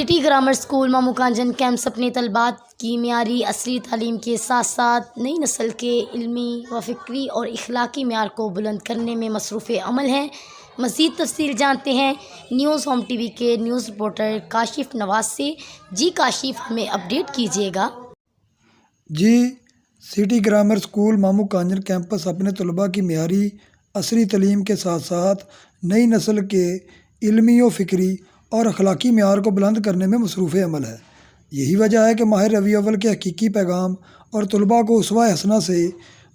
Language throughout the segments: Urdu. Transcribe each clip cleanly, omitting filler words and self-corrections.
سٹی گرامر اسکول مامو کانجن کیمپس اپنے طلبات کی معیاری عصری تعلیم کے ساتھ ساتھ نئی نسل کے علمی و فکری اور اخلاقی معیار کو بلند کرنے میں مصروف عمل ہیں۔ مزید تفصیل جانتے ہیں نیوز ہوم ٹی وی کے نیوز رپورٹر کاشف نواز سے۔ جی کاشف، ہمیں اپڈیٹ کیجیے گا۔ جی، سٹی گرامر اسکول مامو کانجن کیمپس اپنے طلباء کی معیاری عصری تعلیم کے ساتھ ساتھ نئی نسل کے علمی و فکری اور اخلاقی معیار کو بلند کرنے میں مصروف عمل ہے۔ یہی وجہ ہے کہ ماہ ربیع الاول کے حقیقی پیغام اور طلباء کو اسوہ حسنہ سے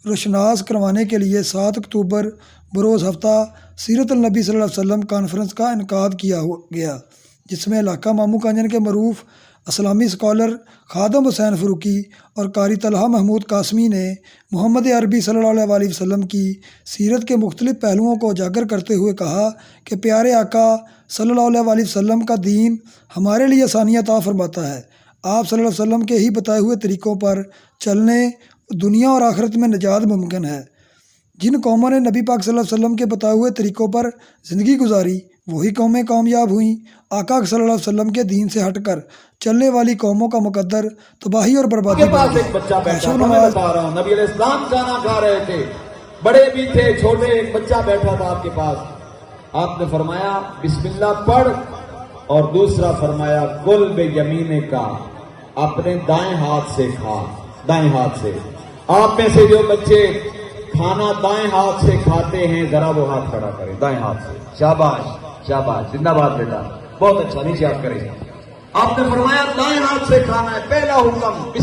روشناس کروانے کے لیے 7 اکتوبر بروز ہفتہ سیرت النبی صلی اللہ علیہ وسلم کانفرنس کا انعقاد کیا گیا، جس میں علاقہ مامو کانجن کے معروف اسلامی اسکالر خادم حسین فاروقی اور قاری طلحہ محمود قاسمی نے محمد عربی صلی اللہ علیہ وسلم کی سیرت کے مختلف پہلوؤں کو اجاگر کرتے ہوئے کہا کہ پیارے آقا صلی اللہ علیہ وسلم کا دین ہمارے لیے آسانیاں عطا فرماتا ہے۔ آپ صلی اللہ علیہ وسلم کے ہی بتائے ہوئے طریقوں پر چلنے دنیا اور آخرت میں نجات ممکن ہے۔ جن قوموں نے نبی پاک صلی اللہ علیہ وسلم کے بتائے ہوئے طریقوں پر زندگی گزاری وہی قومیں کامیاب ہوئیں۔ آقا صلی اللہ علیہ وسلم کے دین سے ہٹ کر چلنے والی قوموں کا مقدر تباہی اور بربادی کے پاس ایک بچہ بیٹھا تھا، میں بتا رہا ہوں، نبی علیہ السلام کھانا کھا رہے تھے، بڑے بھی تھے چھوٹے، ایک بچہ بیٹھا تھا آپ کے پاس۔ آپ نے فرمایا بسم اللہ پڑھ، اور دوسرا فرمایا کل بے یمینے کا، اپنے دائیں ہاتھ سے کھا، دائیں ہاتھ سے۔ آپ میں سے جو بچے کھانا دائیں ہاتھ سے کھاتے ہیں ذرا وہ ہاتھ کھڑا کریں، دائیں ہاتھ سے۔ شاباش شاباش، زندہ باد بیٹا، بہت اچھا، نیچے آپ کریں۔ آپ نے فرمایا دائیں ہاتھ سے کھانا ہے، پہلا حکم